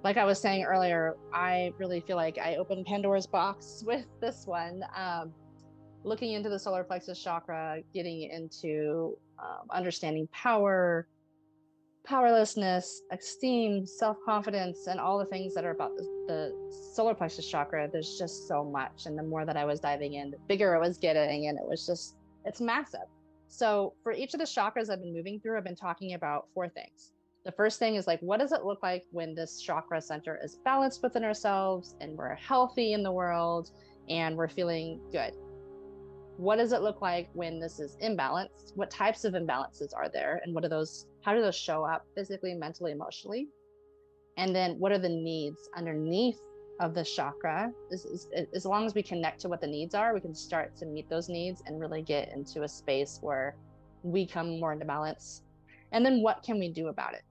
like I was saying earlier, I really feel like I opened Pandora's box with this one. Looking into the solar plexus chakra, getting into understanding power, powerlessness, esteem, self-confidence, and all the things that are about the solar plexus chakra. There's just so much. And the more that I was diving in, the bigger it was getting. And it was just, it's massive. So for each of the chakras I've been moving through, I've been talking about four things. The first thing is like, what does it look like when this chakra center is balanced within ourselves and we're healthy in the world and we're feeling good? What does it look like when this is imbalanced? What types of imbalances are there? And what are those, how do those show up physically, mentally, emotionally? And then what are the needs underneath of the chakra? As long as we connect to what the needs are, we can start to meet those needs and really get into a space where we come more into balance. And then what can we do about it?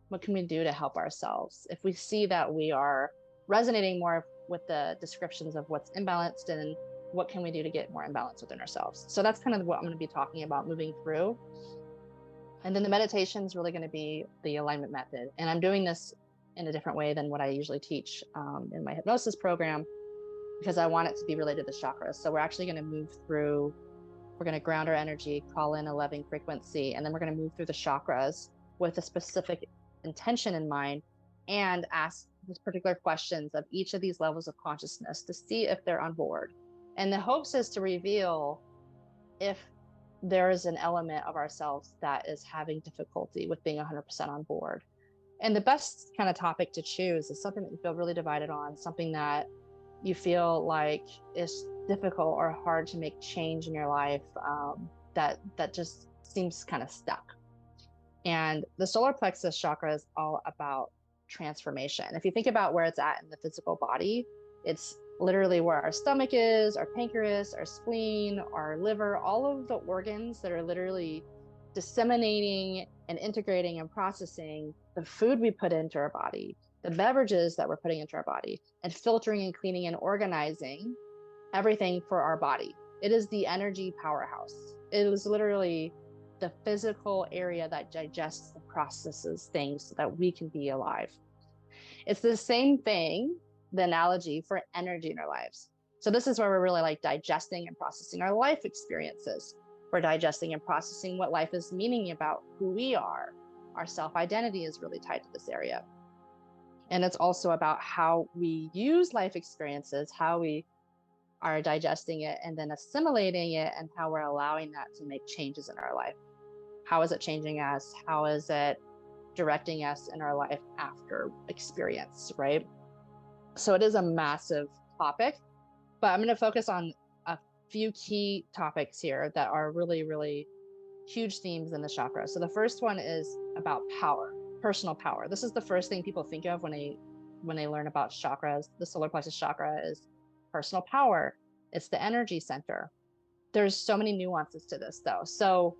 What can we do to help ourselves? If we see that we are resonating more with the descriptions of what's imbalanced, and what can we do to get more imbalance within ourselves? So that's kind of what I'm going to be talking about moving through. And then the meditation is really going to be the alignment method. And I'm doing this in a different way than what I usually teach in my hypnosis program, because I want it to be related to chakras. So we're actually going to move through, we're going to ground our energy, call in a loving frequency, and then we're going to move through the chakras with a specific intention in mind and ask these particular questions of each of these levels of consciousness to see if they're on board. And the hopes is to reveal if there is an element of ourselves that is having difficulty with being 100% on board. And the best kind of topic to choose is something that you feel really divided on, something that you feel like is difficult or hard to make change in your life, that just seems kind of stuck. And the solar plexus chakra is all about transformation. If you think about where it's at in the physical body, it's literally where our stomach is, our pancreas, our spleen, our liver, all of the organs that are literally disseminating and integrating and processing the food we put into our body, the beverages that we're putting into our body, and filtering and cleaning and organizing everything for our body. It is the energy powerhouse. It is literally the physical area that digests and processes things so that we can be alive. It's the same thing, the analogy for energy in our lives. So this is where we're really like digesting and processing our life experiences. We're digesting and processing what life is meaning about who we are. Our self-identity is really tied to this area. And it's also about how we use life experiences, how we are digesting it and then assimilating it, and how we're allowing that to make changes in our life. How is it changing us? How is it directing us in our life after experience, right? So it is a massive topic, but I'm going to focus on a few key topics here that are really, really huge themes in the chakra. So the first one is about power, personal power. This is the first thing people think of when they learn about chakras. The solar plexus chakra is personal power. It's the energy center. There's so many nuances to this though. So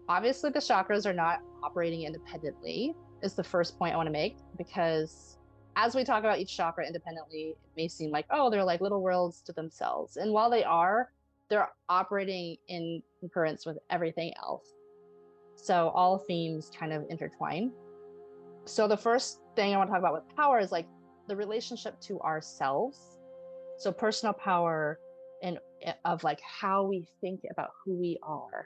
obviously the chakras are not operating independently is the first point I want to make, because as we talk about each chakra independently, it may seem like, oh, they're like little worlds to themselves. And while they are, they're operating in concurrence with everything else. So all themes kind of intertwine. So the first thing I want to talk about with power is like the relationship to ourselves. So personal power and of like how we think about who we are.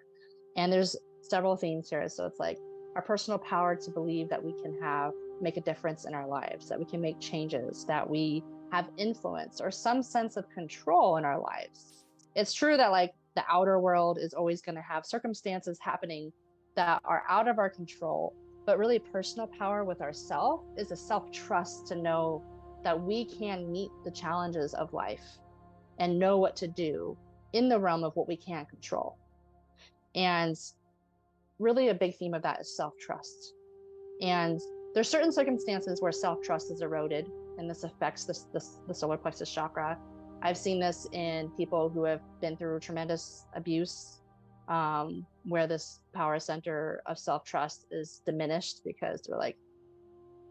And there's several themes here. So it's like our personal power to believe that we can make a difference in our lives, that we can make changes, that we have influence or some sense of control in our lives. It's true that like the outer world is always going to have circumstances happening that are out of our control, but really personal power with ourselves is a self-trust to know that we can meet the challenges of life and know what to do in the realm of what we can control. And really a big theme of that is self-trust. And there's certain circumstances where self-trust is eroded, and this affects the solar plexus chakra. I've seen this in people who have been through tremendous abuse, where this power center of self-trust is diminished because they're like,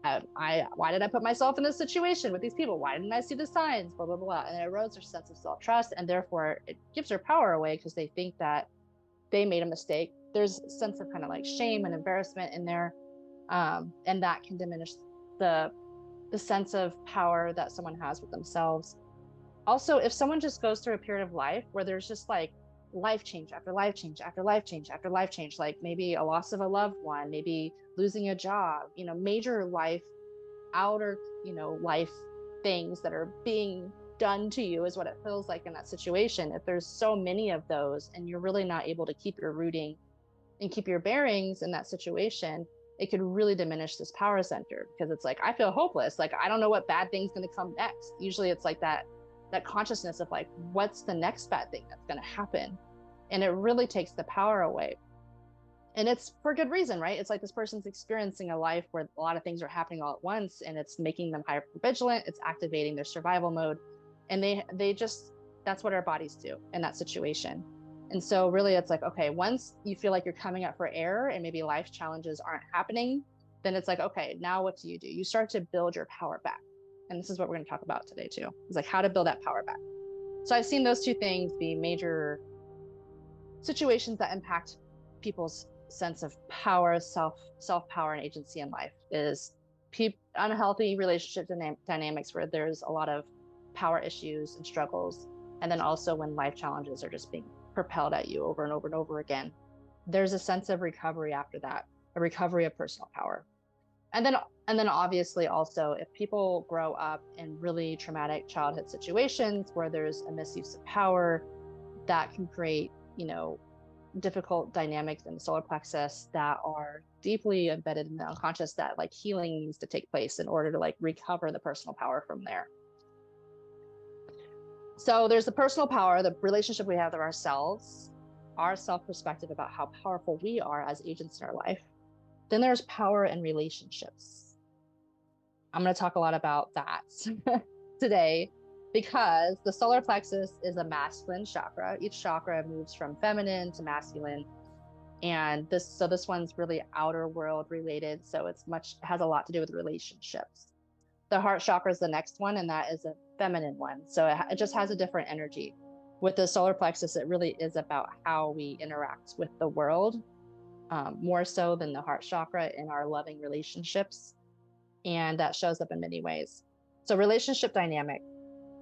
why did I put myself in this situation with these people? Why didn't I see the signs? Blah, blah, blah. And it erodes their sense of self-trust. And therefore it gives their power away because they think that they made a mistake. There's a sense of kind of like shame and embarrassment in there. And that can diminish the the sense of power that someone has with themselves. Also, if someone just goes through a period of life where there's just like life change after life change after life change after life change, like maybe a loss of a loved one, maybe losing a job, major life, outer, life things that are being done to you is what it feels like in that situation. If there's so many of those and you're really not able to keep your rooting and keep your bearings in that situation, it could really diminish this power center, because it's like, I feel hopeless. Like, I don't know what bad thing's going to come next. Usually it's like that consciousness of like, what's the next bad thing that's going to happen? And it really takes the power away. And it's for good reason, right? It's like this person's experiencing a life where a lot of things are happening all at once, and it's making them hyper vigilant. It's activating their survival mode. And they just, that's what our bodies do in that situation. And so really it's like, okay, once you feel like you're coming up for air and maybe life challenges aren't happening, then it's like, okay, now what do? You start to build your power back. And this is what we're going to talk about today too. It's like how to build that power back. So I've seen those two things be major situations that impact people's sense of power, self power, and agency in life. Is unhealthy relationship dynamics where there's a lot of power issues and struggles, and then also when life challenges are just being propelled at you over and over and over again. There's a sense of recovery after that, a recovery of personal power. And then obviously also, if people grow up in really traumatic childhood situations where there's a misuse of power, that can create, difficult dynamics in the solar plexus that are deeply embedded in the unconscious, that like healing needs to take place in order to like recover the personal power from there. So there's the personal power, the relationship we have with ourselves, our self-perspective about how powerful we are as agents in our life. Then there's power in relationships. I'm going to talk a lot about that today, because the solar plexus is a masculine chakra. Each chakra moves from feminine to masculine. And this one's really outer world related. So it has a lot to do with relationships. The heart chakra is the next one, and that is a feminine one. So it just has a different energy. With the solar plexus, it really is about how we interact with the world, more so than the heart chakra in our loving relationships. And that shows up in many ways. So relationship dynamic.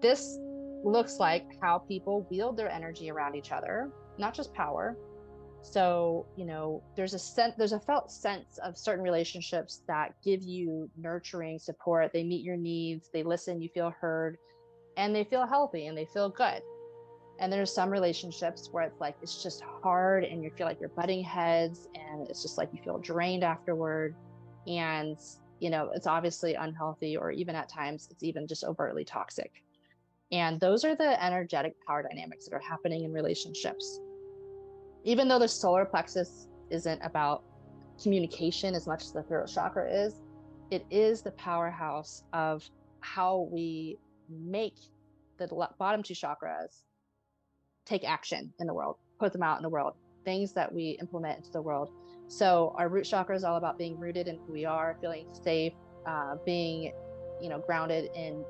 This looks like how people wield their energy around each other, not just power. So, there's a felt sense of certain relationships that give you nurturing support. They meet your needs, they listen, you feel heard, and they feel healthy and they feel good. And there's some relationships where it's like, it's just hard and you feel like you're butting heads, and it's just like you feel drained afterward. And, it's obviously unhealthy, or even at times it's even just overtly toxic. And those are the energetic power dynamics that are happening in relationships. Even though the solar plexus isn't about communication as much as the throat chakra is, it is the powerhouse of how we make the bottom two chakras take action in the world, put them out in the world, things that we implement into the world. So our root chakra is all about being rooted in who we are, feeling safe, being, grounded in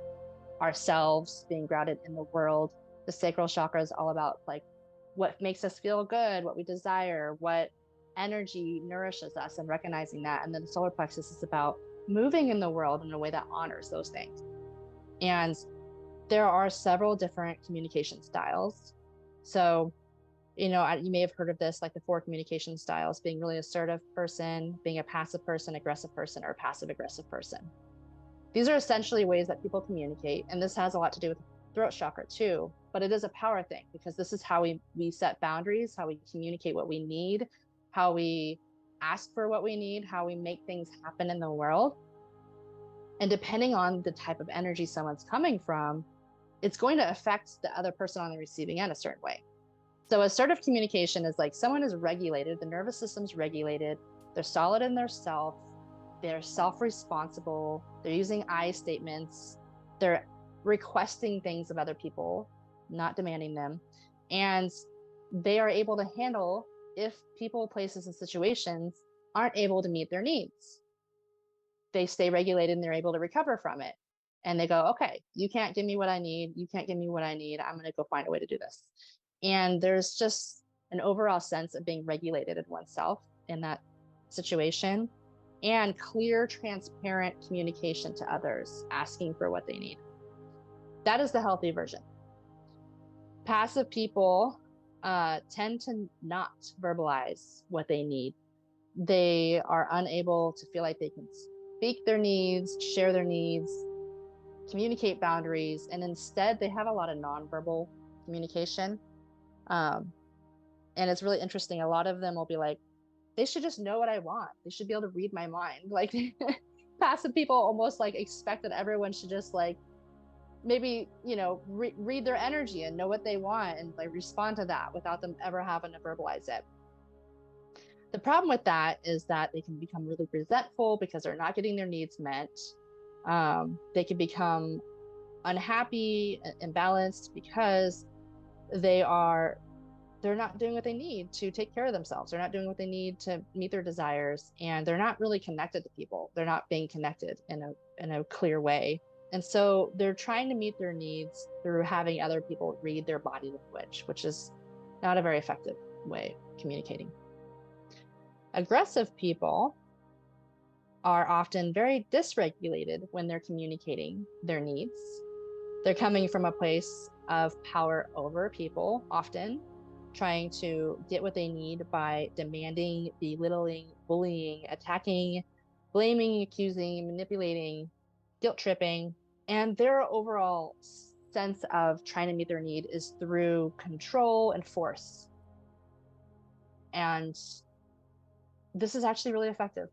ourselves, being grounded in the world. The sacral chakra is all about like what makes us feel good, what we desire, what energy nourishes us, and recognizing that. And then the solar plexus is about moving in the world in a way that honors those things. And there are several different communication styles. So, you may have heard of this, like the 4 communication styles: being really assertive person, being a passive person, aggressive person, or passive aggressive person. These are essentially ways that people communicate. And this has a lot to do with the throat chakra too, but it is a power thing, because this is how we set boundaries, how we communicate what we need, how we ask for what we need, how we make things happen in the world. And depending on the type of energy someone's coming from, it's going to affect the other person on the receiving end a certain way. So assertive communication is like someone is regulated, the nervous system's regulated, they're solid in their self, they're self-responsible, they're using I statements, they're requesting things of other people, not demanding them, and they are able to handle if people, places, and situations aren't able to meet their needs. They stay regulated and they're able to recover from it. And they go, okay, you can't give me what I need. You can't give me what I need. I'm going to go find a way to do this. And there's just an overall sense of being regulated in oneself in that situation. and clear, transparent communication to others, asking for what they need. That is the healthy version. Passive people tend to not verbalize what they need. They are unable to feel like they can speak their needs, share their needs, communicate boundaries, and instead they have a lot of nonverbal communication. And it's really interesting. A lot of them will be like, they should just know what I want. They should be able to read my mind. Like passive people almost like expect that everyone should just like maybe, read their energy and know what they want and like respond to that without them ever having to verbalize it. The problem with that is that they can become really resentful because they're not getting their needs met. They can become unhappy, imbalanced because they're not doing what they need to take care of themselves. They're not doing what they need to meet their desires, and they're not really connected to people. They're not being connected in a clear way. And so they're trying to meet their needs through having other people read their body language, which is not a very effective way of communicating. Aggressive people are often very dysregulated when they're communicating their needs. They're coming from a place of power over people, often trying to get what they need by demanding, belittling, bullying, attacking, blaming, accusing, manipulating, guilt tripping. And their overall sense of trying to meet their need is through control and force. And this is actually really effective.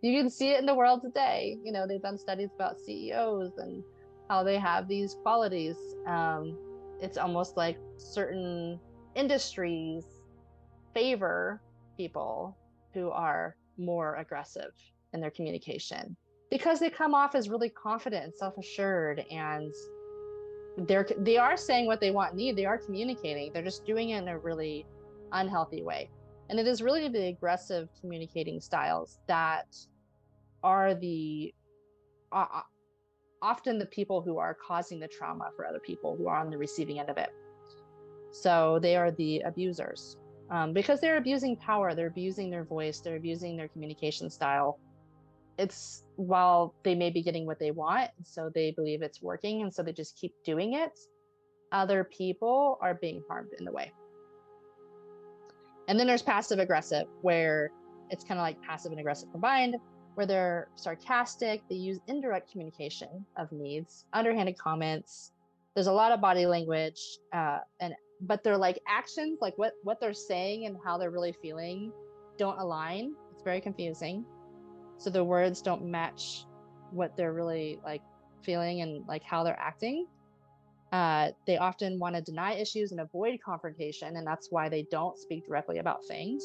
You can see it in the world today. They've done studies about CEOs and how they have these qualities. It's almost like certain industries favor people who are more aggressive in their communication because they come off as really confident and self-assured, and they are saying what they want and need. They are communicating. They're just doing it in a really unhealthy way. And it is really the aggressive communicating styles that are often the people who are causing the trauma for other people who are on the receiving end of it. So they are the abusers because they're abusing power. They're abusing their voice. They're abusing their communication style. It's while they may be getting what they want, so they believe it's working, and so they just keep doing it. Other people are being harmed in the way. And then there's passive aggressive, where it's kind of like passive and aggressive combined, where they're sarcastic. They use indirect communication of needs, underhanded comments. There's a lot of body language, but they're like actions, like what they're saying and how they're really feeling don't align. It's very confusing. So the words don't match what they're really like feeling and like how they're acting. They often want to deny issues and avoid confrontation, and that's why they don't speak directly about things.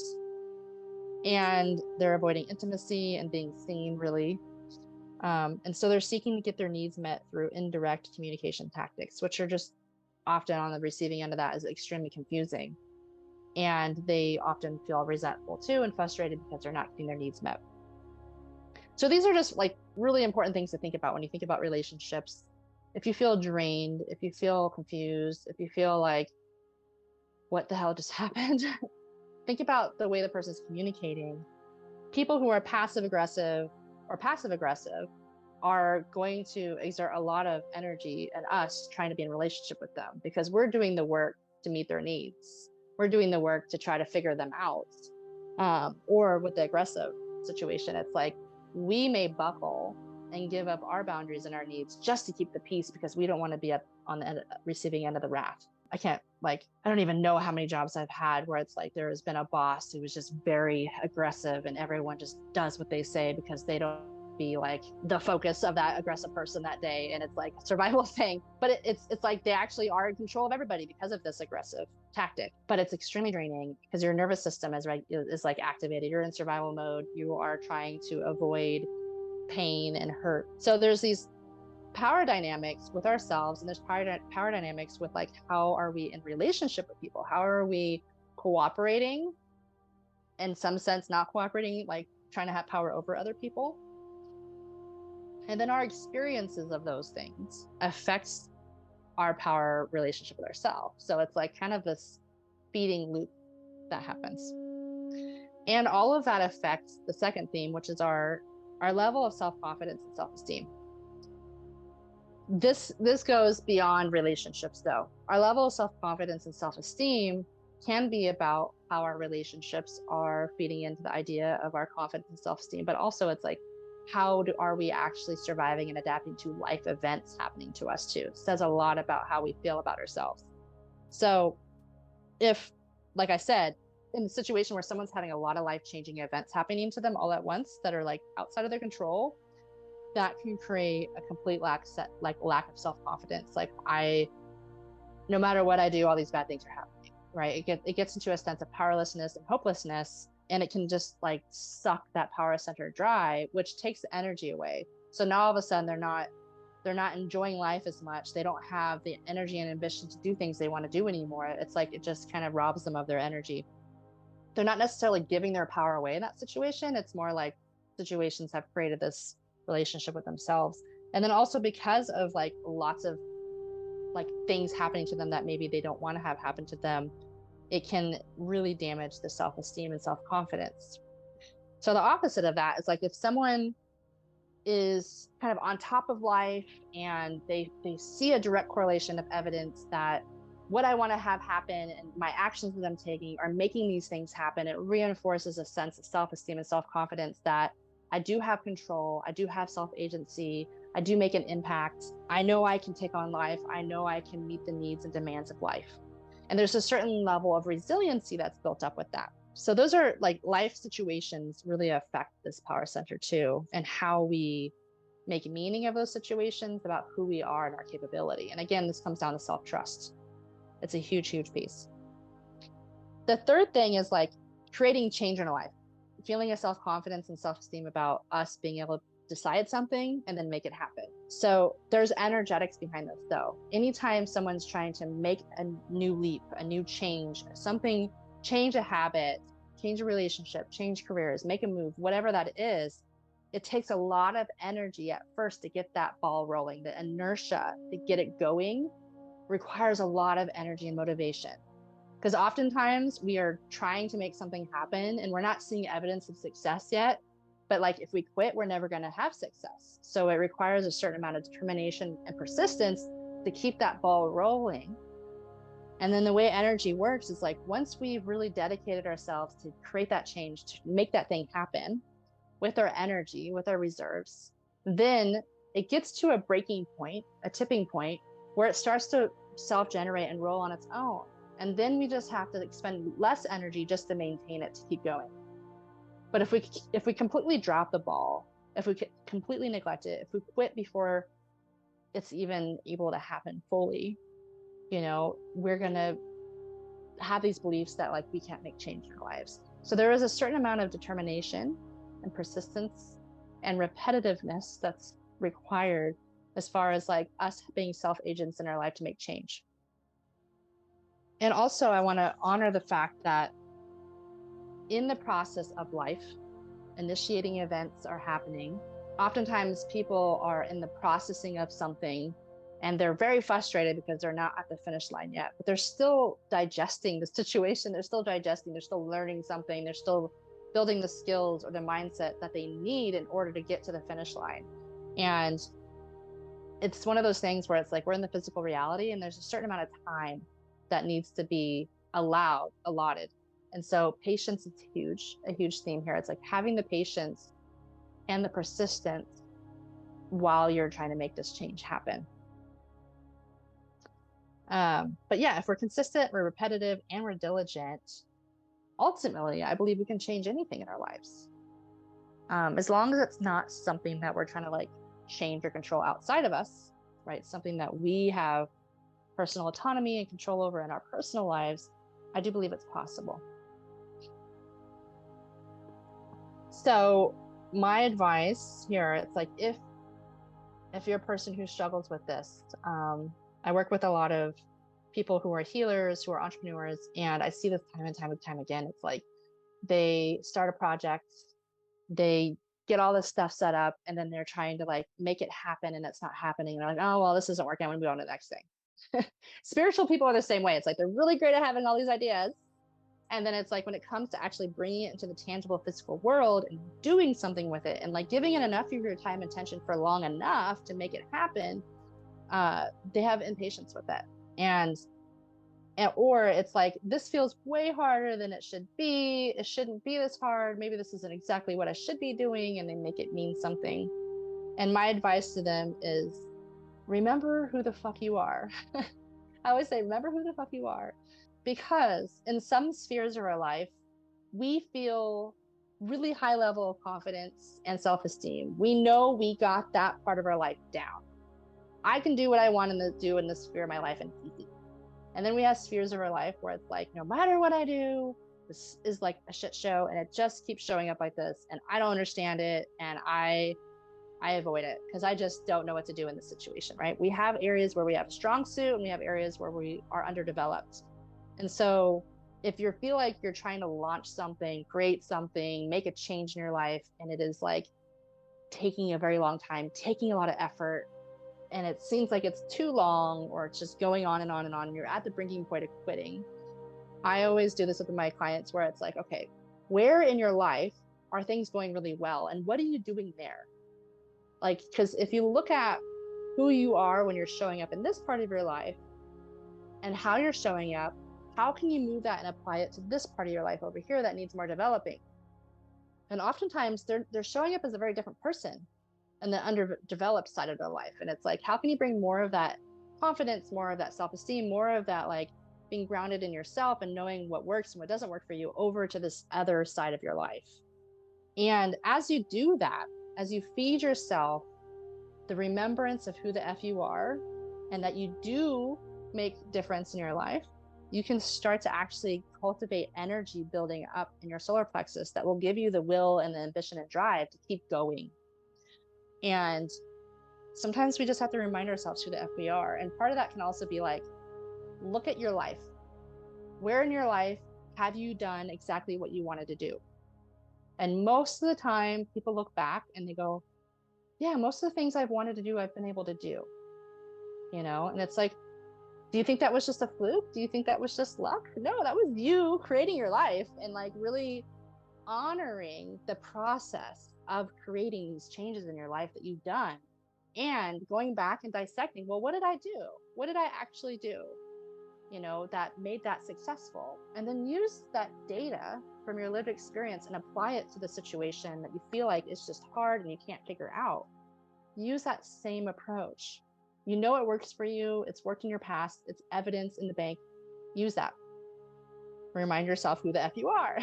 And they're avoiding intimacy and being seen, really. And so they're seeking to get their needs met through indirect communication tactics, which are just often on the receiving end of that is extremely confusing. And they often feel resentful too and frustrated because they're not getting their needs met. So these are just like really important things to think about when you think about relationships. If you feel drained, if you feel confused, if you feel like, what the hell just happened? Think about the way the person's communicating. People who are passive aggressive are going to exert a lot of energy at us trying to be in relationship with them because we're doing the work to meet their needs. We're doing the work to try to figure them out. Or with the aggressive situation, it's like we may buckle and give up our boundaries and our needs just to keep the peace because we don't want to be up on the receiving end of the wrath. I don't even know how many jobs I've had where it's like there has been a boss who was just very aggressive and everyone just does what they say because they don't be like the focus of that aggressive person that day. And it's like a survival thing, but it's like they actually are in control of everybody because of this aggressive tactic. But it's extremely draining because your nervous system is like activated. You're in survival mode. You are trying to avoid pain and hurt. So there's these power dynamics with ourselves, and there's power dynamics with like how are we in relationship with people? How are we cooperating? In some sense, not cooperating, like trying to have power over other people. And then our experiences of those things affects our power relationship with ourselves. So it's like kind of this feeding loop that happens. And all of that affects the second theme, which is our level of self-confidence and self-esteem. This goes beyond relationships though. Our level of self-confidence and self-esteem can be about how our relationships are feeding into the idea of our confidence and self-esteem, but also it's like, are we actually surviving and adapting to life events happening to us too? It says a lot about how we feel about ourselves. So if, like I said, in the situation where someone's having a lot of life-changing events happening to them all at once that are like outside of their control, that can create a complete lack of self-confidence. Like, no matter what I do, all these bad things are happening, right? It gets into a sense of powerlessness and hopelessness, and it can just like suck that power center dry, which takes the energy away. So now all of a sudden they're not enjoying life as much. They don't have the energy and ambition to do things they want to do anymore. It's like it just kind of robs them of their energy. They're not necessarily giving their power away in that situation. It's more like situations have created this relationship with themselves. And then also because of like lots of like things happening to them that maybe they don't want to have happen to them, it can really damage the self-esteem and self-confidence. So the opposite of that is like if someone is kind of on top of life and they see a direct correlation of evidence that what I want to have happen and my actions that I'm taking are making these things happen, it reinforces a sense of self-esteem and self-confidence that I do have control, I do have self-agency, I do make an impact, I know I can take on life, I know I can meet the needs and demands of life. And there's a certain level of resiliency that's built up with that. So those are like life situations really affect this power center too, and how we make meaning of those situations about who we are and our capability. And again, this comes down to self-trust. It's a huge, huge piece. The third thing is like creating change in our life, feeling a self-confidence and self-esteem about us being able to decide something and then make it happen. So there's energetics behind this though. Anytime someone's trying to make a new leap, a new change, something, change a habit, change a relationship, change careers, make a move, whatever that is, it takes a lot of energy at first to get that ball rolling. The inertia to get it going requires a lot of energy and motivation. Because oftentimes we are trying to make something happen and we're not seeing evidence of success yet. But like if we quit, we're never going to have success. So it requires a certain amount of determination and persistence to keep that ball rolling. And then the way energy works is like once we've really dedicated ourselves to create that change, to make that thing happen with our energy, with our reserves, then it gets to a breaking point, a tipping point, where it starts to self-generate and roll on its own. And then we just have to expend less energy just to maintain it, to keep going. But if we completely drop the ball, if we completely neglect it, if we quit before it's even able to happen fully, we're going to have these beliefs that like we can't make change in our lives. So there is a certain amount of determination and persistence and repetitiveness that's required as far as like us being self-agents in our life to make change. And also I want to honor the fact that in the process of life, initiating events are happening. Oftentimes people are in the processing of something and they're very frustrated because they're not at the finish line yet, but they're still digesting the situation. They're still digesting, they're still learning something. They're still building the skills or the mindset that they need in order to get to the finish line. And it's one of those things where it's like, we're in the physical reality and there's a certain amount of time that needs to be allotted. And so patience is a huge theme here. It's like having the patience and the persistence while you're trying to make this change happen. But yeah, if we're consistent, we're repetitive, and we're diligent, ultimately, I believe we can change anything in our lives. As long as it's not something that we're trying to like change or control outside of us, right? Something that we have personal autonomy and control over in our personal lives, I do believe it's possible. So my advice here, it's like if you're a person who struggles with this, I work with a lot of people who are healers, who are entrepreneurs, and I see this time and time again. It's like they start a project, they get all this stuff set up, and then they're trying to like make it happen and it's not happening. They're like, oh, well, this isn't working. I'm gonna move on to the next thing. Spiritual people are the same way. It's like they're really great at having all these ideas. And then it's like when it comes to actually bringing it into the tangible physical world and doing something with it and like giving it enough of your time and attention for long enough to make it happen, they have impatience with it. Or it's like, this feels way harder than it should be. It shouldn't be this hard. Maybe this isn't exactly what I should be doing. And they make it mean something. And my advice to them is remember who the fuck you are. I always say, remember who the fuck you are. Because in some spheres of our life, we feel really high level of confidence and self-esteem. We know we got that part of our life down. I can do what I want to do in this sphere of my life and it's easy. And then we have spheres of our life where it's like, no matter what I do, this is like a shit show and it just keeps showing up like this. And I don't understand it. And I avoid it because I just don't know what to do in this situation, right? We have areas where we have a strong suit and we have areas where we are underdeveloped. And so if you feel like you're trying to launch something, create something, make a change in your life, and it is like taking a very long time, taking a lot of effort, and it seems like it's too long or it's just going on and on and on, and you're at the breaking point of quitting. I always do this with my clients where it's like, okay, where in your life are things going really well? And what are you doing there? Like, because if you look at who you are when you're showing up in this part of your life and how you're showing up, how can you move that and apply it to this part of your life over here that needs more developing? And oftentimes they're showing up as a very different person in the underdeveloped side of their life. And it's like, how can you bring more of that confidence, more of that self-esteem, more of that like being grounded in yourself and knowing what works and what doesn't work for you over to this other side of your life? And as you do that, as you feed yourself the remembrance of who the F you are and that you do make difference in your life, you can start to actually cultivate energy building up in your solar plexus that will give you the will and the ambition and drive to keep going. And sometimes we just have to remind ourselves who the F we are. And part of that can also be like, look at your life. Where in your life have you done exactly what you wanted to do? And most of the time, people look back and they go, yeah, most of the things I've wanted to do, I've been able to do, And it's like, do you think that was just a fluke? Do you think that was just luck? No, that was you creating your life and like really honoring the process of creating these changes in your life that you've done and going back and dissecting, well, what did I do? What did I actually do? That made that successful. And then use that data from your lived experience and apply it to the situation that you feel like it's just hard and you can't figure out. Use that same approach. You know it works for you. It's worked in your past. It's evidence in the bank. Use that. Remind yourself who the F you are.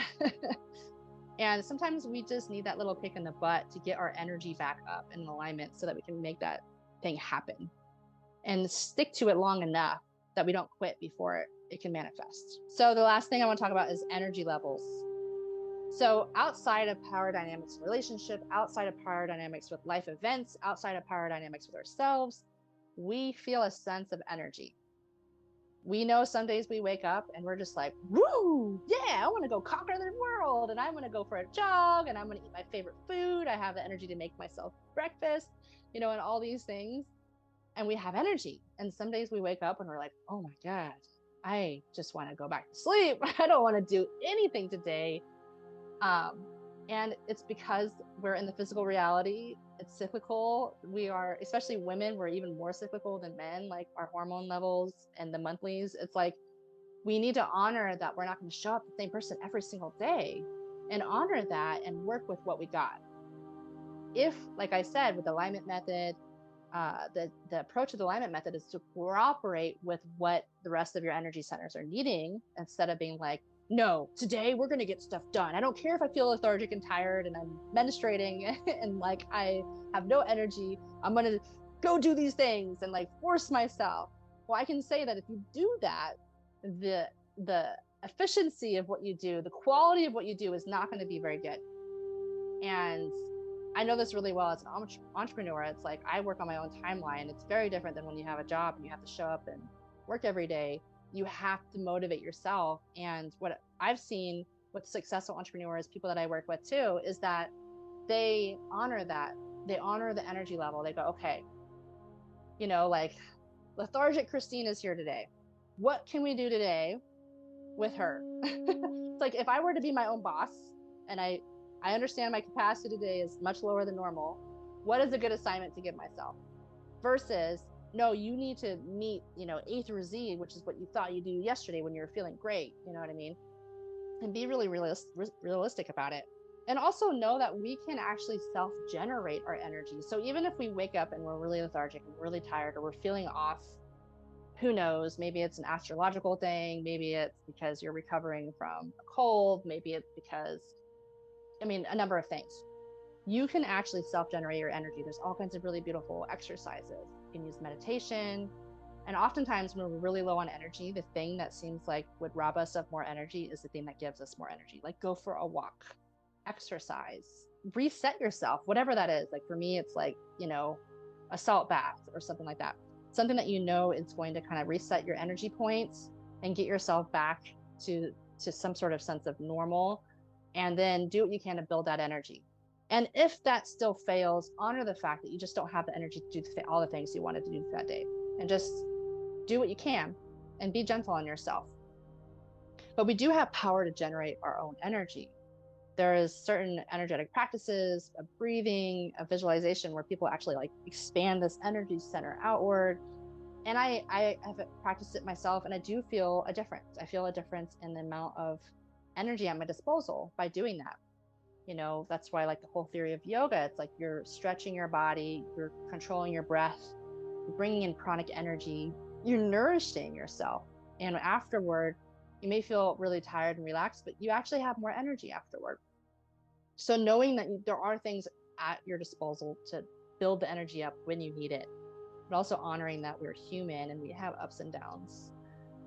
And sometimes we just need that little kick in the butt to get our energy back up in alignment so that we can make that thing happen and stick to it long enough that we don't quit before it can manifest. So the last thing I want to talk about is energy levels. So outside of power dynamics in relationship, outside of power dynamics with life events, outside of power dynamics with ourselves, we feel a sense of energy. We know some days we wake up and we're just like, woo, yeah, I want to go conquer the world and I want to go for a jog and I'm going to eat my favorite food. I have the energy to make myself breakfast, and all these things. And we have energy. And some days we wake up and we're like, oh my God, I just want to go back to sleep. I don't want to do anything today. And it's because we're in the physical reality. It's cyclical. We are, especially women, we're even more cyclical than men, like our hormone levels and the monthlies. It's like, we need to honor that we're not going to show up the same person every single day and honor that and work with what we got. If, like I said, with the alignment method, the approach of the alignment method is to cooperate with what the rest of your energy centers are needing instead of being like, no, today we're going to get stuff done. I don't care if I feel lethargic and tired and I'm menstruating and like I have no energy. I'm going to go do these things and like force myself. Well, I can say that if you do that, the efficiency of what you do, the quality of what you do is not going to be very good. And I know this really well as an entrepreneur. It's like I work on my own timeline. It's very different than when you have a job and you have to show up and work every day. You have to motivate yourself. And what I've seen with successful entrepreneurs, people that I work with too, is that they honor that. They honor the energy level. They go, okay, like lethargic Christine is here today. What can we do today with her. It's like if I were to be my own boss and I understand my capacity today is much lower than normal, what is a good assignment to give myself? Versus, no, you need to meet, A through Z, which is what you thought you do yesterday when you were feeling great. You know what I mean? And be really realistic about it. And also know that we can actually self-generate our energy. So even if we wake up and we're really lethargic and really tired, or we're feeling off, who knows, maybe it's an astrological thing, maybe it's because you're recovering from a cold, maybe it's because, a number of things. You can actually self-generate your energy. There's all kinds of really beautiful exercises. You can use meditation. And oftentimes when we're really low on energy, the thing that seems like would rob us of more energy is the thing that gives us more energy. Like go for a walk, exercise, reset yourself, whatever that is. Like for me, it's like, a salt bath or something like that. Something that is going to kind of reset your energy points and get yourself back to some sort of sense of normal, and then do what you can to build that energy. And if that still fails, honor the fact that you just don't have the energy to do all the things you wanted to do that day, and just do what you can and be gentle on yourself. But we do have power to generate our own energy. There is certain energetic practices of breathing, of visualization, where people actually like expand this energy center outward. And I have practiced it myself, and I do feel a difference. I feel a difference in the amount of energy at my disposal by doing that. That's why I like the whole theory of yoga. It's like you're stretching your body, you're controlling your breath, you're bringing in pranic energy, you're nourishing yourself. And afterward, you may feel really tired and relaxed, but you actually have more energy afterward. So knowing that there are things at your disposal to build the energy up when you need it, but also honoring that we're human and we have ups and downs,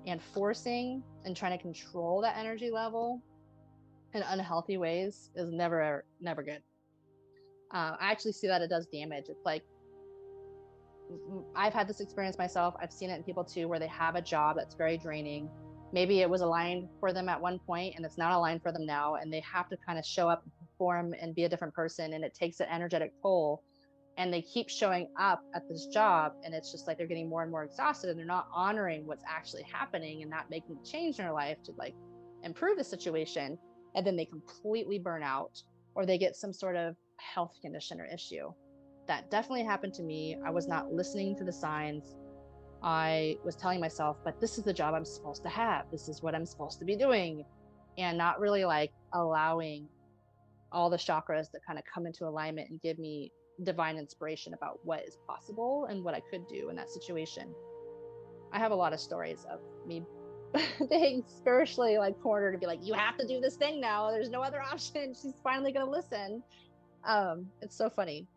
and forcing and trying to control that energy level in unhealthy ways is never good. I actually see that it does damage. It's like, I've had this experience myself. I've seen it in people too, where they have a job that's very draining. Maybe it was aligned for them at one point and it's not aligned for them now, and they have to kind of show up and perform and be a different person, and it takes an energetic toll, and they keep showing up at this job, and it's just like they're getting more and more exhausted, and they're not honoring what's actually happening and not making a change in their life to like improve the situation. And then they completely burn out, or they get some sort of health condition or issue. That definitely happened to me. I was not listening to the signs. I was telling myself, but this is the job I'm supposed to have. This is what I'm supposed to be doing. And not really like allowing all the chakras to kind of come into alignment and give me divine inspiration about what is possible and what I could do in that situation. I have a lot of stories of me being spiritually like cornered to be like, you have to do this thing now. There's no other option. She's finally going to listen. It's so funny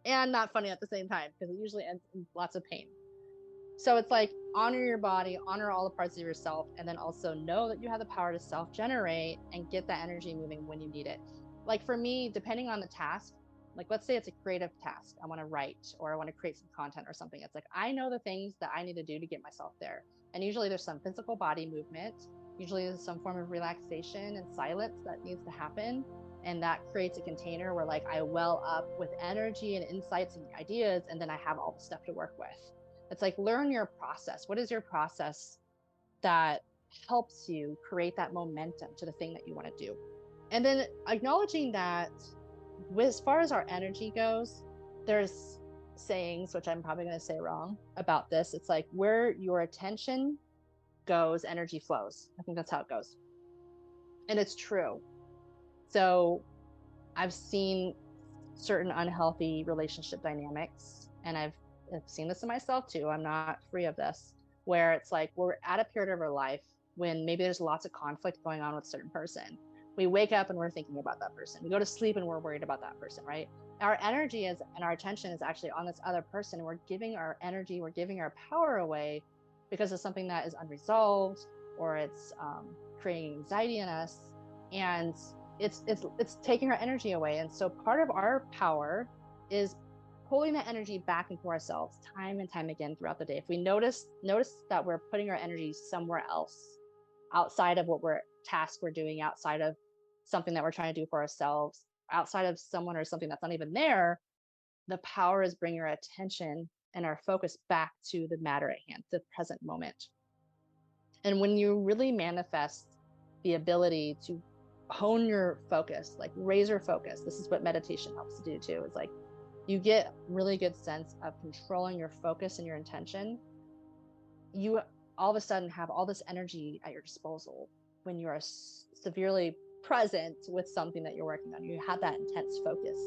and not funny at the same time, because it usually ends in lots of pain. So it's like, honor your body, honor all the parts of yourself, and then also know that you have the power to self-generate and get that energy moving when you need it. Like for me, depending on the task, like let's say it's a creative task, I want to write or I want to create some content or something. It's like, I know the things that I need to do to get myself there. And usually there's some physical body movement. Usually there's some form of relaxation and silence that needs to happen. And that creates a container where like I well up with energy and insights and ideas, and then I have all the stuff to work with. It's like, learn your process. What is your process that helps you create that momentum to the thing that you want to do? And then acknowledging that as far as our energy goes, there's sayings, which I'm probably going to say wrong about this. It's like, where your attention goes, energy flows. I think that's how it goes. And it's true. So I've seen certain unhealthy relationship dynamics, and I've seen this in myself too. I'm not free of this, where it's like we're at a period of our life when maybe there's lots of conflict going on with a certain person. We wake up and we're thinking about that person. We go to sleep and we're worried about that person, right? Our energy is, and our attention is actually on this other person. We're giving our energy, we're giving our power away because of something that is unresolved, or it's creating anxiety in us, and it's taking our energy away. And so part of our power is pulling that energy back into ourselves time and time again throughout the day. If we notice that we're putting our energy somewhere else, outside of what we're doing, outside of something that we're trying to do for ourselves, outside of someone or something that's not even there, the power is bringing our attention and our focus back to the matter at hand, the present moment. And when you really manifest the ability to hone your focus, like razor focus, this is what meditation helps to do too, is like you get really good sense of controlling your focus and your intention. You all of a sudden have all this energy at your disposal when you are severely present with something that you're working on. You have that intense focus.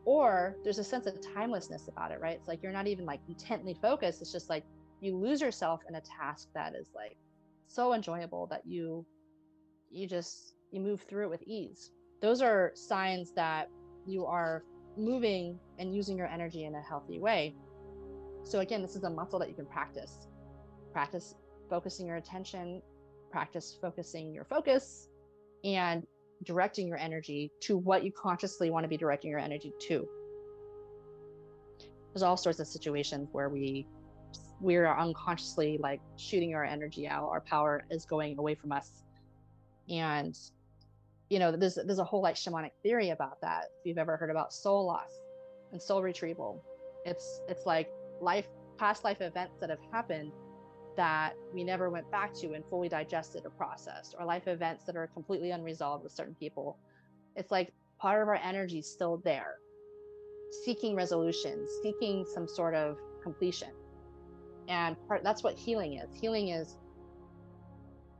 Or there's a sense of timelessness about it, right? It's like you're not even like intently focused. It's just like you lose yourself in a task that is like so enjoyable that you move through it with ease. Those are signs that you are moving and using your energy in a healthy way. So again, this is a muscle that you can practice. Practice focusing your attention, practice focusing your focus, and directing your energy to what you consciously want to be directing your energy to. There's all sorts of situations where we are unconsciously like shooting our energy out. Our power is going away from us. And there's a whole like shamanic theory about that. If you've ever heard about soul loss and soul retrieval, it's like past life events that have happened that we never went back to and fully digested or processed, or life events that are completely unresolved with certain people. It's like part of our energy is still there, seeking resolution, seeking some sort of completion. And that's what healing is. Healing is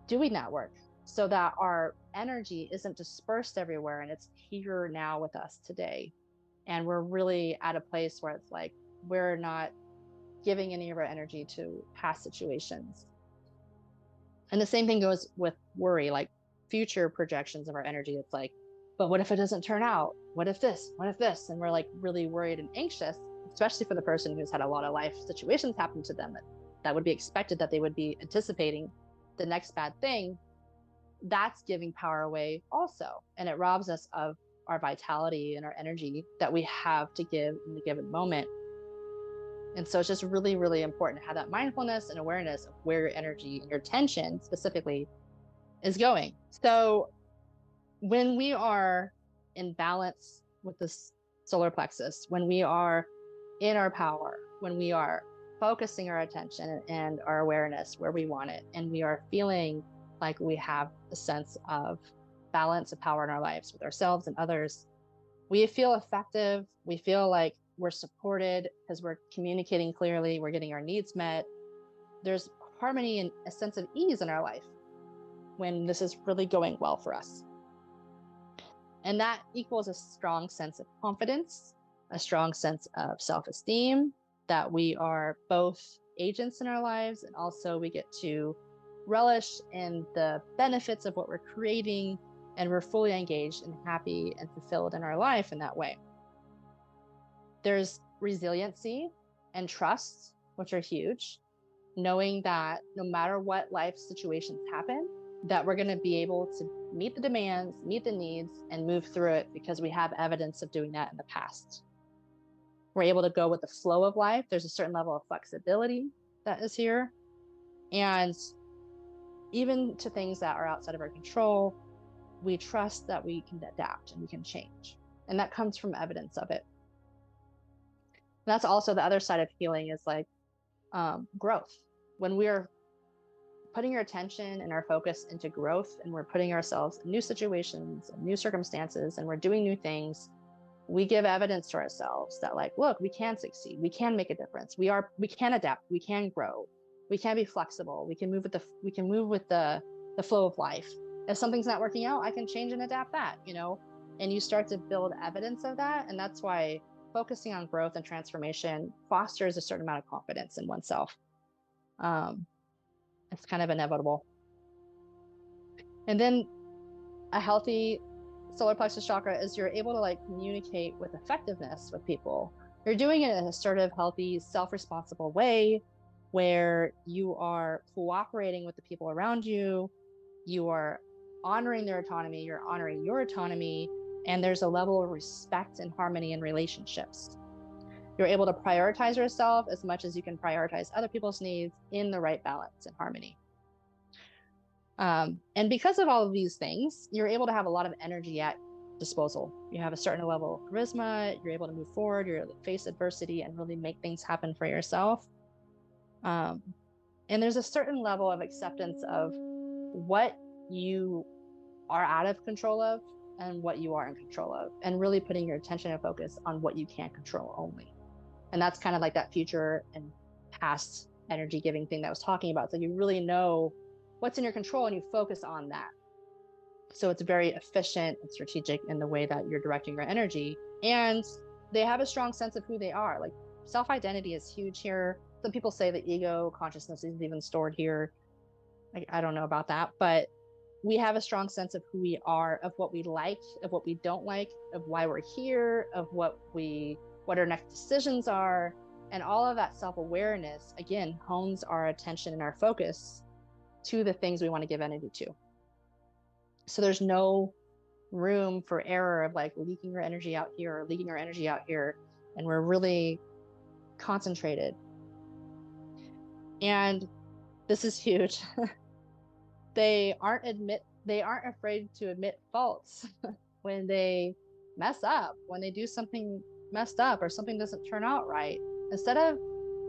doing that work so that our energy isn't dispersed everywhere and it's here now with us today. And we're really at a place where it's like we're not giving any of our energy to past situations. And the same thing goes with worry, like future projections of our energy. It's like, but what if it doesn't turn out? What if this? What if this? And we're like really worried and anxious, especially for the person who's had a lot of life situations happen to them that would be expected, that they would be anticipating the next bad thing. That's giving power away also. And it robs us of our vitality and our energy that we have to give in the given moment. And so it's just really, really important to have that mindfulness and awareness of where your energy and your attention specifically is going. So when we are in balance with this solar plexus, when we are in our power, when we are focusing our attention and our awareness where we want it, and we are feeling like we have a sense of balance of power in our lives with ourselves and others, we feel effective. We feel like we're supported because we're communicating clearly, we're getting our needs met. There's harmony and a sense of ease in our life when this is really going well for us. And that equals a strong sense of confidence, a strong sense of self-esteem, that we are both agents in our lives, and also we get to relish in the benefits of what we're creating, and we're fully engaged and happy and fulfilled in our life in that way. There's resiliency and trust, which are huge, knowing that no matter what life situations happen, that we're going to be able to meet the demands, meet the needs, and move through it because we have evidence of doing that in the past. We're able to go with the flow of life. There's a certain level of flexibility that is here. And even to things that are outside of our control, we trust that we can adapt and we can change. And that comes from evidence of it. That's also the other side of healing, is like growth. When we're putting our attention and our focus into growth, and we're putting ourselves in new situations and new circumstances, and we're doing new things, we give evidence to ourselves that like, look, we can succeed. We can make a difference. We can adapt. We can grow. We can be flexible. We can move with the flow of life. If something's not working out, I can change and adapt that, and you start to build evidence of that. And that's why focusing on growth and transformation fosters a certain amount of confidence in oneself. It's kind of inevitable. And then a healthy solar plexus chakra is you're able to like communicate with effectiveness with people. You're doing it in an assertive, healthy, self-responsible way where you are cooperating with the people around you. You are honoring their autonomy. You're honoring your autonomy. And there's a level of respect and harmony in relationships. You're able to prioritize yourself as much as you can prioritize other people's needs in the right balance and harmony. And because of all of these things, you're able to have a lot of energy at disposal. You have a certain level of charisma. You're able to move forward. You're able to face adversity and really make things happen for yourself. And there's a certain level of acceptance of what you are out of control of and what you are in control of, and really putting your attention and focus on what you can control only. And that's kind of like that future and past energy giving thing that I was talking about. So you really know what's in your control and you focus on that. So it's very efficient and strategic in the way that you're directing your energy. And they have a strong sense of who they are. Like self-identity is huge here. Some people say the ego consciousness is even stored here. I don't know about that, but we have a strong sense of who we are, of what we like, of what we don't like, of why we're here, of what our next decisions are. And all of that self-awareness, again, hones our attention and our focus to the things we want to give energy to. So there's no room for error of like leaking your energy out here or leaking your energy out here. And we're really concentrated. And this is huge. They aren't afraid to admit faults when they mess up, when they do something messed up or something doesn't turn out right. Instead of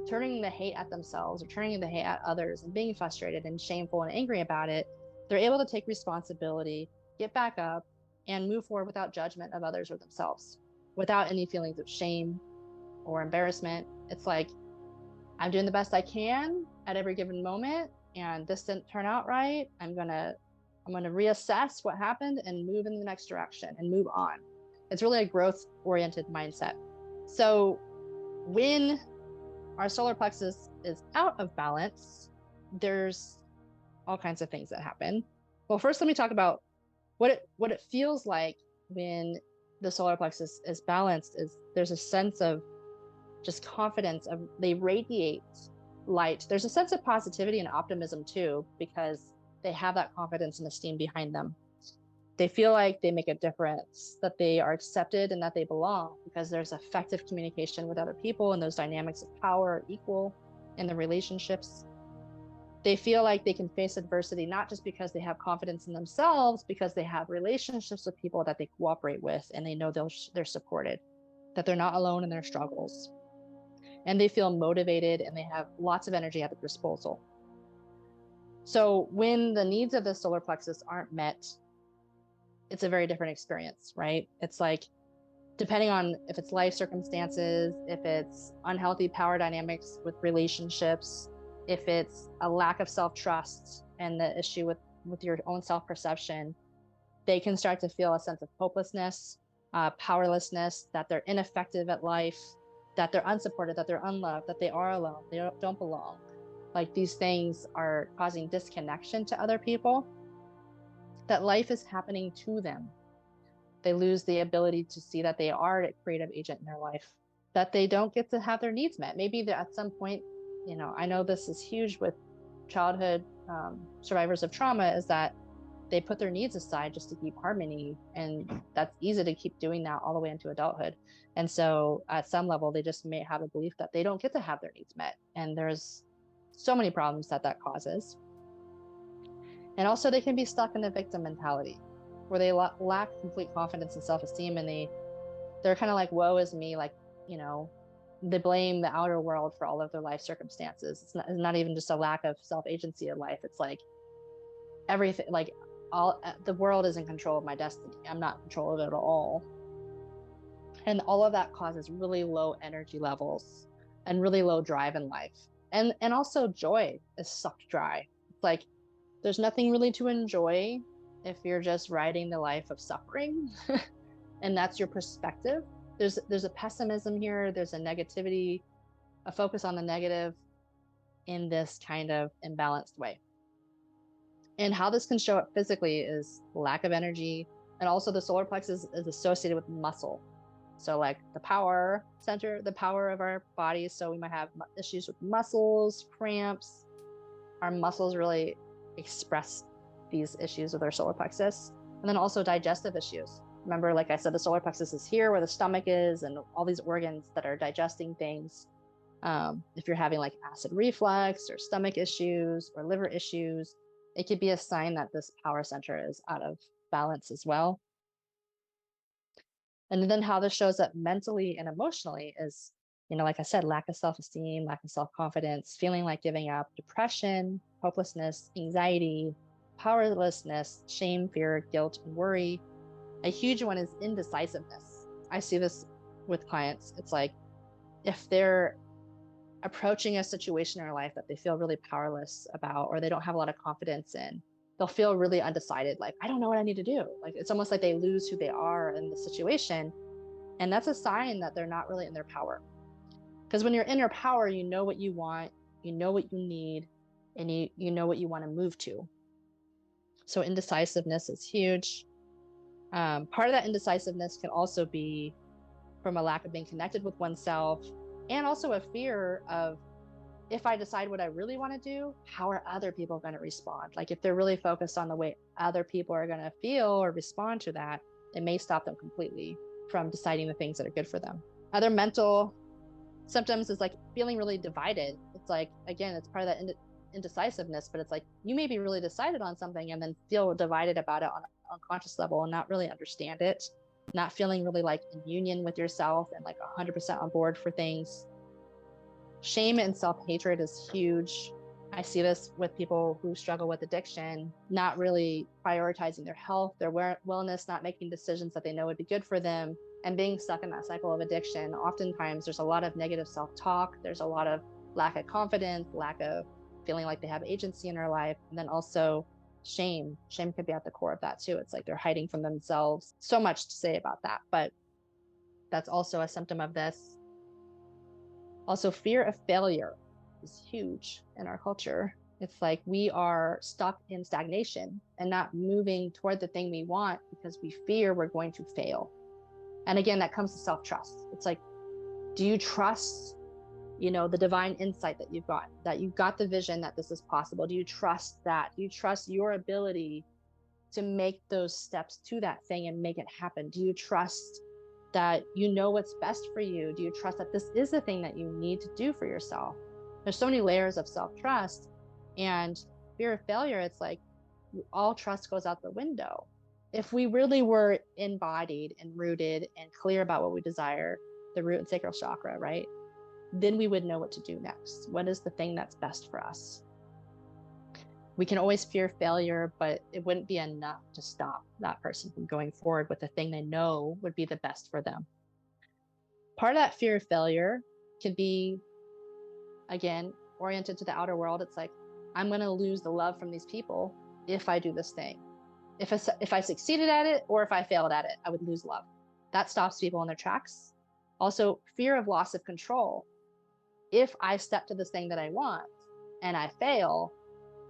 turning the hate at themselves or turning the hate at others and being frustrated and shameful and angry about it, they're able to take responsibility, get back up, and move forward without judgment of others or themselves, without any feelings of shame or embarrassment. It's like, I'm doing the best I can at every given moment, and this didn't turn out right. I'm gonna reassess what happened and move in the next direction and move on. It's really a growth-oriented mindset. So when our solar plexus is out of balance, there's all kinds of things that happen. Well, first, let me talk about what it feels like when the solar plexus is balanced. Is there's a sense of just confidence, of they radiate light. There's a sense of positivity and optimism too, because they have that confidence and esteem behind them. They feel like they make a difference, that they are accepted and that they belong, because there's effective communication with other people and those dynamics of power are equal in the relationships. They feel like they can face adversity, not just because they have confidence in themselves, because they have relationships with people that they cooperate with and they know they're supported, that they're not alone in their struggles. And they feel motivated and they have lots of energy at their disposal. So when the needs of the solar plexus aren't met, it's a very different experience, right? It's like, depending on if it's life circumstances, if it's unhealthy power dynamics with relationships, if it's a lack of self-trust and the issue with your own self-perception, they can start to feel a sense of hopelessness, powerlessness, that they're ineffective at life, that they're unsupported, that they're unloved, that they are alone, they don't belong. Like these things are causing disconnection to other people, that life is happening to them. They lose the ability to see that they are a creative agent in their life, that they don't get to have their needs met. Maybe at some point, I know this is huge with childhood survivors of trauma, is that they put their needs aside just to keep harmony. And that's easy to keep doing that all the way into adulthood. And so at some level, they just may have a belief that they don't get to have their needs met. And there's so many problems that causes. And also they can be stuck in the victim mentality, where they lack complete confidence and self-esteem, and they're kind of like, woe is me, like, they blame the outer world for all of their life circumstances. It's not even just a lack of self-agency in life. It's like everything, like the world is in control of my destiny. I'm not in control of it at all. And all of that causes really low energy levels and really low drive in life. And also joy is sucked dry. It's like, there's nothing really to enjoy if you're just riding the life of suffering and that's your perspective. There's a pessimism here. There's a negativity, a focus on the negative in this kind of imbalanced way. And how this can show up physically is lack of energy. And also the solar plexus is associated with muscle. So like the power center, the power of our bodies. So we might have issues with muscles, cramps. Our muscles really express these issues with our solar plexus. And then also digestive issues. Remember, like I said, the solar plexus is here where the stomach is and all these organs that are digesting things. If you're having like acid reflux or stomach issues or liver issues, it could be a sign that this power center is out of balance as well. And then how this shows up mentally and emotionally is, like I said, lack of self-esteem, lack of self-confidence, feeling like giving up, depression, hopelessness, anxiety, powerlessness, shame, fear, guilt, and worry. A huge one is indecisiveness. I see this with clients. It's like if they're approaching a situation in their life that they feel really powerless about, or they don't have a lot of confidence in, they'll feel really undecided. Like, I don't know what I need to do. Like, it's almost like they lose who they are in the situation. And that's a sign that they're not really in their power. Because when you're in your power, you know what you want, you know what you need, and you know what you want to move to. So indecisiveness is huge. Part of that indecisiveness can also be from a lack of being connected with oneself, and also a fear of, if I decide what I really want to do, how are other people going to respond? Like if they're really focused on the way other people are going to feel or respond to that, it may stop them completely from deciding the things that are good for them. Other mental symptoms is like feeling really divided. It's like, again, it's part of that indecisiveness, but it's like you may be really decided on something and then feel divided about it on an unconscious level and not really understand it, not feeling really like in union with yourself and like 100% on board for things. Shame and self-hatred is huge. I see this with people who struggle with addiction, not really prioritizing their health, their wellness, not making decisions that they know would be good for them, and being stuck in that cycle of addiction. Oftentimes there's a lot of negative self-talk. There's a lot of lack of confidence, lack of feeling like they have agency in their life. And then also shame. Shame could be at the core of that too. It's like they're hiding from themselves. So much to say about that, but that's also a symptom of this. Also, fear of failure is huge in our culture. It's like we are stuck in stagnation and not moving toward the thing we want because we fear we're going to fail. And again, that comes to self-trust. It's like, do you trust, the divine insight that you've got the vision that this is possible? Do you trust that? Do you trust your ability to make those steps to that thing and make it happen? Do you trust that you know what's best for you? Do you trust that this is the thing that you need to do for yourself? There's so many layers of self-trust, and fear of failure. It's like all trust goes out the window. If we really were embodied and rooted and clear about what we desire, the root and sacral chakra, right? Then we would know what to do next. What is the thing that's best for us? We can always fear failure, but it wouldn't be enough to stop that person from going forward with the thing they know would be the best for them. Part of that fear of failure can be, again, oriented to the outer world. It's like, I'm going to lose the love from these people if I do this thing. If I succeeded at it or if I failed at it, I would lose love. That stops people in their tracks. Also, fear of loss of control. If I step to this thing that I want and I fail,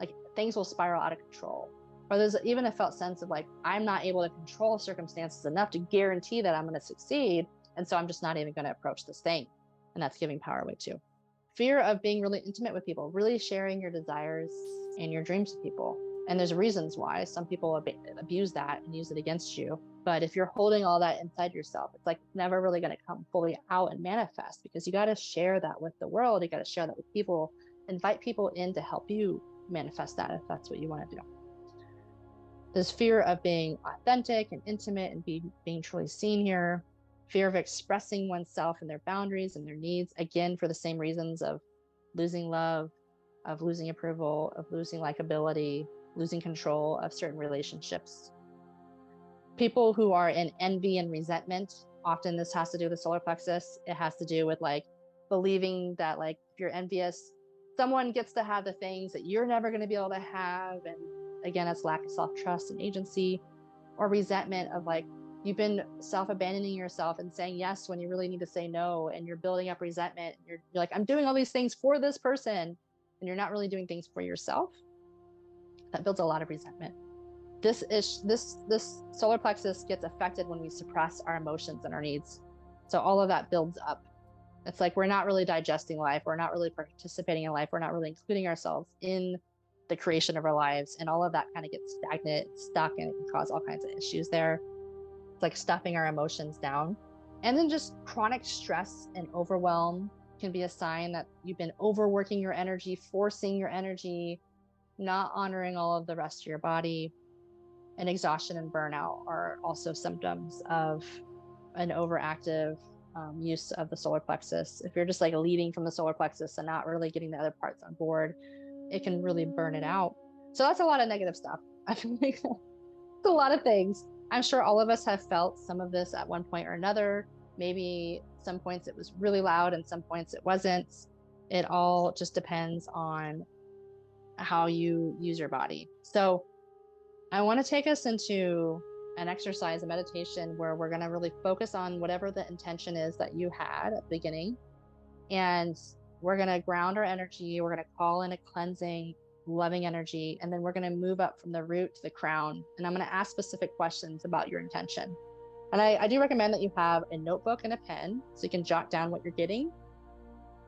like things will spiral out of control. Or there's even a felt sense of like, I'm not able to control circumstances enough to guarantee that I'm going to succeed. And so I'm just not even going to approach this thing. And that's giving power away too. Fear of being really intimate with people, really sharing your desires and your dreams with people. And there's reasons why some people abuse that and use it against you. But if you're holding all that inside yourself, it's like never really going to come fully out and manifest, because you got to share that with the world. You got to share that with people, invite people in to help you manifest that if that's what you want to do. There's fear of being authentic and intimate and being truly seen here. Fear of expressing oneself and their boundaries and their needs, again, for the same reasons of losing love, of losing approval, of losing likability, losing control of certain relationships. People who are in envy and resentment, often this has to do with the solar plexus. It has to do with like believing that like if you're envious, someone gets to have the things that you're never going to be able to have. And again, it's lack of self-trust and agency. Or resentment of like, you've been self-abandoning yourself and saying yes when you really need to say no, and you're building up resentment. You're like, I'm doing all these things for this person, and you're not really doing things for yourself. That builds a lot of resentment. This solar plexus gets affected when we suppress our emotions and our needs. So all of that builds up. It's like we're not really digesting life. We're not really participating in life. We're not really including ourselves in the creation of our lives. And all of that kind of gets stagnant, stuck, and it can cause all kinds of issues there. It's like stuffing our emotions down. And then just chronic stress and overwhelm can be a sign that you've been overworking your energy, forcing your energy, not honoring all of the rest of your body. And exhaustion and burnout are also symptoms of an overactive use of the solar plexus. If you're just like leading from the solar plexus and not really getting the other parts on board, it can really burn it out. So that's a lot of negative stuff. I feel like it's a lot of things. I'm sure all of us have felt some of this at one point or another. Maybe some points it was really loud and some points it wasn't. It all just depends on how you use your body. So I want to take us into an exercise, a meditation, where we're going to really focus on whatever the intention is that you had at the beginning. And we're going to ground our energy. We're going to call in a cleansing, loving energy. And then we're going to move up from the root to the crown. And I'm going to ask specific questions about your intention. And I do recommend that you have a notebook and a pen so you can jot down what you're getting.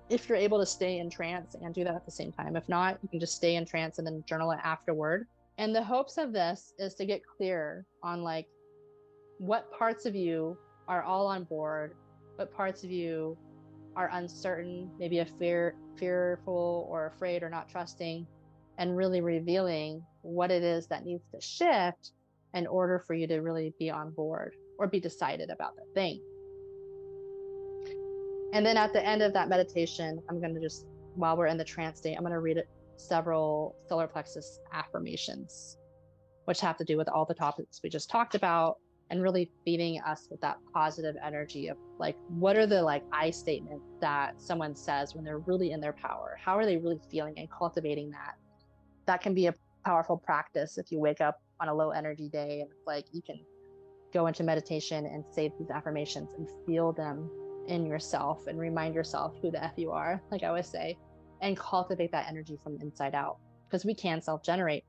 If you're able to stay in trance and do that at the same time. If not, you can just stay in trance and then journal it afterward. And the hopes of this is to get clear on like what parts of you are all on board, what parts of you are uncertain, maybe fearful or afraid or not trusting, and really revealing what it is that needs to shift in order for you to really be on board or be decided about the thing. And then at the end of that meditation, I'm going to just, while we're in the trance state, I'm going to read several solar plexus affirmations, which have to do with all the topics we just talked about, and really feeding us with that positive energy of like, what are the like I statements that someone says when they're really in their power? How are they really feeling, and cultivating that? That can be a powerful practice if you wake up on a low energy day and it's like you can go into meditation and say these affirmations and feel them in yourself and remind yourself who the F you are, like I always say, and cultivate that energy from the inside out, because we can self-generate.